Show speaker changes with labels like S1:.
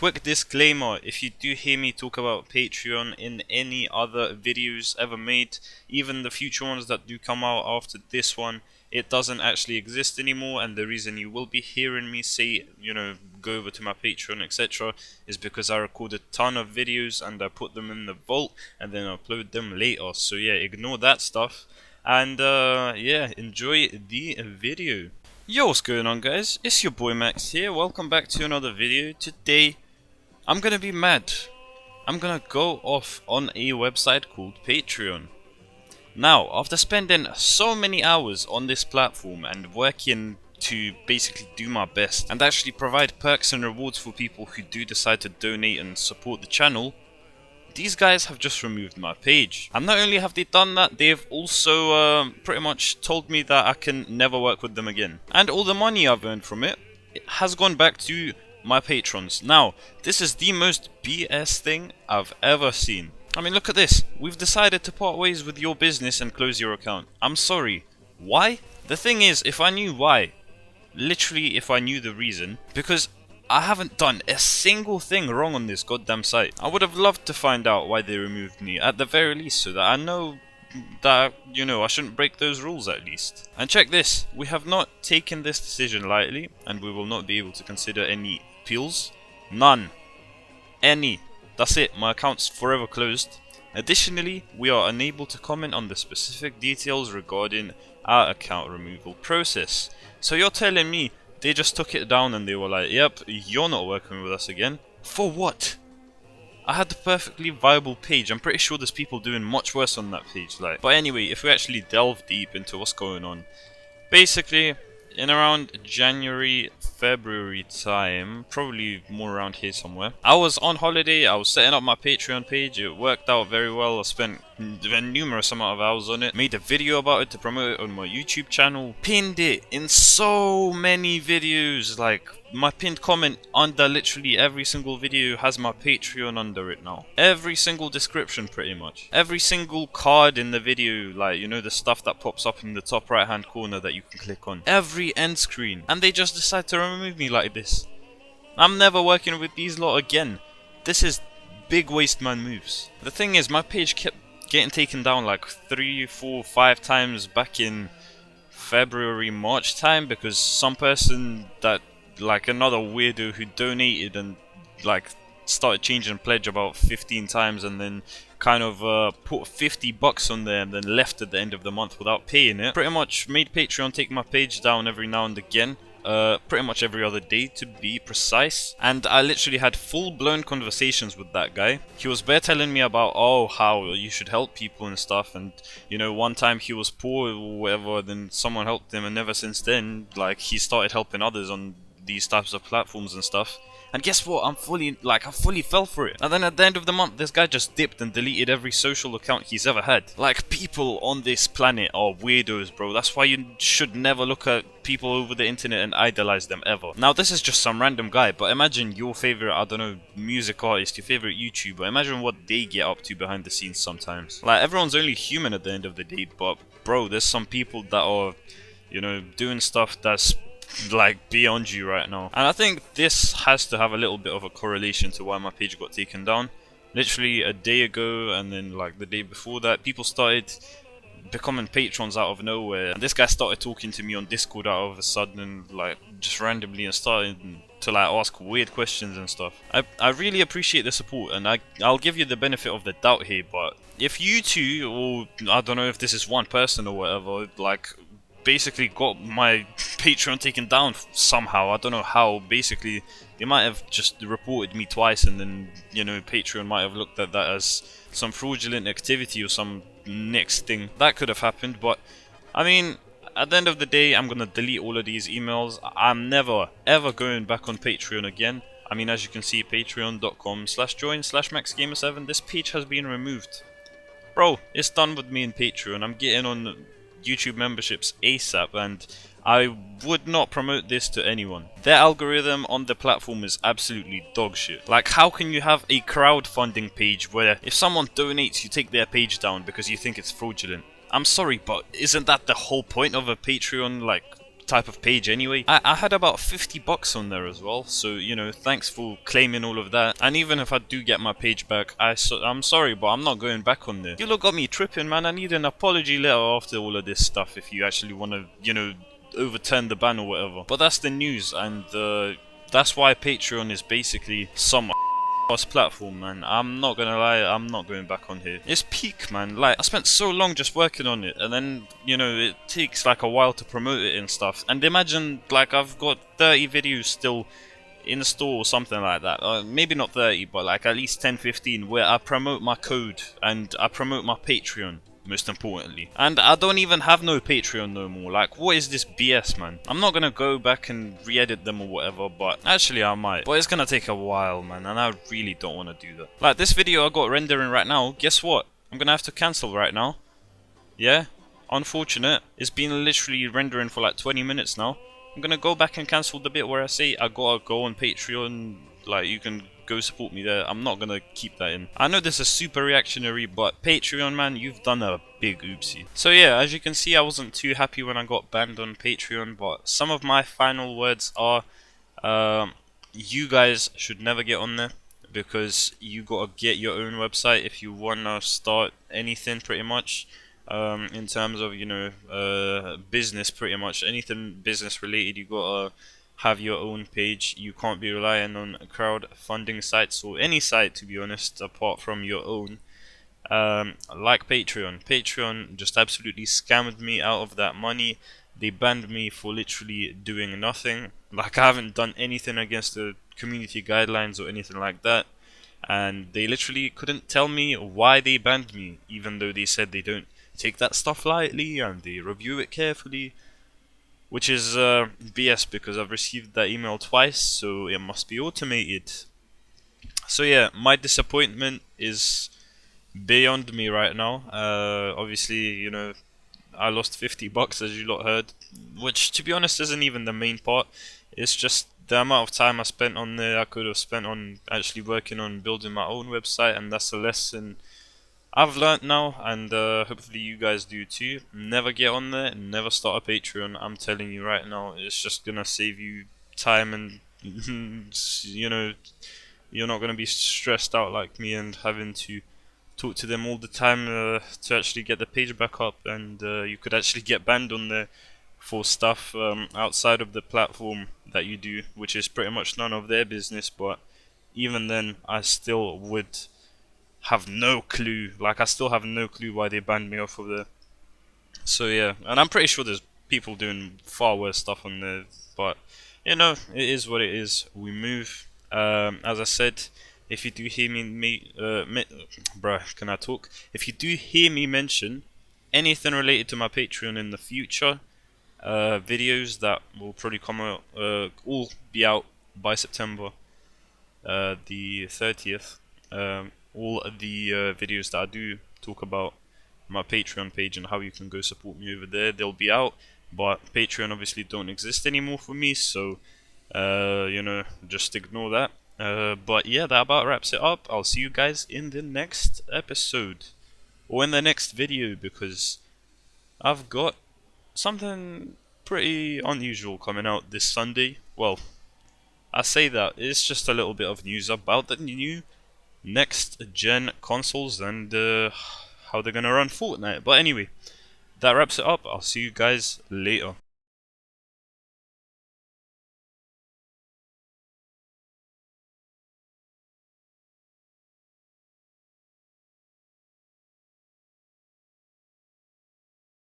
S1: quick disclaimer, if you do hear me talk about Patreon in any other videos ever made, even the future ones that do come out after this one, it doesn't actually exist anymore, and the reason you will be hearing me say, go over to my Patreon, etc., is because I record a ton of videos and I put them in the vault and then upload them later. So yeah, ignore that stuff, and yeah, enjoy the video. Yo, what's going on, guys? It's your boy Max here. Welcome back to another video. Today, I'm gonna be mad. I'm gonna go off on a website called Patreon. Now, after spending so many hours on this platform and working to basically do my best and actually provide perks and rewards for people who do decide to donate and support the channel, these guys have just removed my page. And not only have they done that, they've also pretty much told me that I can never work with them again. And all the money I've earned from it has gone back to my patrons. Now, this is the most BS thing I've ever seen. I mean, look at this. We've decided to part ways with your business and close your account. I'm sorry. Why? The thing is, if I knew why, literally if I knew the reason, because I haven't done a single thing wrong on this goddamn site, I would have loved to find out why they removed me at the very least, so that I know that, I shouldn't break those rules at least. And check this, we have not taken this decision lightly, and we will not be able to consider any appeals. None. Any. That's it, my account's forever closed. Additionally, we are unable to comment on the specific details regarding our account removal process. So you're telling me they just took it down and they were like, yep, you're not working with us again? For what? I had the perfectly viable page. I'm pretty sure there's people doing much worse on that page. But anyway, if we actually delve deep into what's going on, basically, in around January, February time, probably more around here somewhere, I was on holiday, I was setting up my Patreon page, it worked out very well, I spent a numerous amount of hours on it, made a video about it to promote it on my YouTube channel, pinned it in so many videos, like my pinned comment under literally every single video has my Patreon under it now. Every single description pretty much. Every single card in the video, the stuff that pops up in the top right hand corner that you can click on. Every end screen. And they just decide to remove me like this. I'm never working with these lot again. This is big waste man moves. The thing is, my page kept getting taken down like 3, 4, 5 times back in February, March time, because some person that, another weirdo who donated and started changing pledge about 15 times and then kind of put $50 on there and then left at the end of the month without paying it, pretty much made Patreon take my page down every now and again. Pretty much every other day to be precise, and I literally had full-blown conversations with that guy. He was bare telling me about how you should help people and stuff, and one time he was poor or whatever, then someone helped him, and ever since then he started helping others on these types of platforms and stuff. And guess what? I fully fell for it. And then at the end of the month, this guy just dipped and deleted every social account he's ever had. People on this planet are weirdos, bro. That's why you should never look at people over the internet and idolize them ever. Now, this is just some random guy, but imagine your favorite, I don't know, music artist, your favorite YouTuber. Imagine what they get up to behind the scenes sometimes. Everyone's only human at the end of the day, but bro, there's some people that are, doing stuff that's beyond you right now. And I think this has to have a little bit of a correlation to why my page got taken down. Literally a day ago and then the day before that, people started becoming patrons out of nowhere, and this guy started talking to me on Discord out of a sudden and just randomly, and started to ask weird questions and stuff. I really appreciate the support, and I'll give you the benefit of the doubt here, but if you two, or I don't know if this is one person or whatever, basically got my Patreon taken down somehow, I don't know how. Basically they might have just reported me twice, and then Patreon might have looked at that as some fraudulent activity or some next thing that could have happened. But I mean, at the end of the day, I'm gonna delete all of these emails. I'm never ever going back on Patreon again. I mean, as you can see, patreon.com/join/maxgamer7, this page has been removed. Bro, it's done with me in Patreon. I'm getting on YouTube memberships ASAP, and I would not promote this to anyone. Their algorithm on the platform is absolutely dog shit. How can you have a crowdfunding page where if someone donates, you take their page down because you think it's fraudulent? I'm sorry, but isn't that the whole point of a Patreon type of page anyway. I had about 50 bucks on there as well, so you know, thanks for claiming all of that. And even if I do get my page back, I'm sorry, but I'm not going back on there. You lot got me tripping, man. I need an apology letter after all of this stuff if you actually want to, you know, overturn the ban or whatever. But that's the news, and that's why Patreon is basically some platform, man. I'm not gonna lie, I'm not going back on here. It's peak, man. Like, I spent so long just working on it, and then, you know, it takes like a while to promote it and stuff. And imagine, like, I've got 30 videos still in store or something like that. Maybe not 30, but like at least 10, 15, where I promote my code and I promote my Patreon, most importantly. And I don't even have no Patreon no more. Like, what is this BS, man? I'm not gonna go back and re-edit them or whatever, but actually I might. But it's gonna take a while, man, and I really don't want to do that. Like, this video I got rendering right now, guess what? I'm gonna have to cancel right now. Yeah? Unfortunate. It's been literally rendering for like 20 minutes now. I'm gonna go back and cancel the bit where I say I gotta go on Patreon, like, you can go support me there. I'm not gonna keep that in. I know this is super reactionary, but Patreon, man, you've done a big oopsie. So yeah, as you can see, I wasn't too happy when I got banned on Patreon, but some of my final words are, you guys should never get on there, because you gotta get your own website if you wanna start anything, pretty much. In terms of, you know, business, pretty much anything business related, you gotta have your own page. You can't be relying on crowdfunding sites or any site, to be honest, apart from your own. Like Patreon. Patreon just absolutely scammed me out of that money. They banned me for literally doing nothing. Like, I haven't done anything against the community guidelines or anything like that. And they literally couldn't tell me why they banned me, even though they said they don't take that stuff lightly and they review it carefully. Which is BS, because I've received that email twice, so it must be automated. So yeah, my disappointment is beyond me right now. Obviously, you know, I lost 50 bucks, as you lot heard, which, to be honest, isn't even the main part. It's just the amount of time I spent on there. I could have spent on actually working on building my own website, and that's a lesson I've learnt now, and hopefully you guys do too. Never get on there, never start a Patreon. I'm telling you right now, it's just gonna save you time, and you know, you're not gonna be stressed out like me and having to talk to them all the time to actually get the page back up. And you could actually get banned on there for stuff outside of the platform that you do, which is pretty much none of their business. But even then, I still would have no clue. Like, I still have no clue why they banned me off of there. So yeah, and I'm pretty sure there's people doing far worse stuff on there, but you know, it is what it is. We move. As I said, if you do hear bruh, can I talk? If you do hear me mention anything related to my Patreon in the future, videos that will probably come out, all be out by September the 30th. All of the videos that I do talk about my Patreon page and how you can go support me over there, they'll be out. But Patreon obviously don't exist anymore for me, so you know, just ignore that. But yeah, that about wraps it up. I'll see you guys in the next episode, or in the next video, because I've got something pretty unusual coming out this Sunday. Well, I say that, it's just a little bit of news about the new next gen consoles and how they're gonna run Fortnite. But anyway, that wraps it up. I'll see you guys later.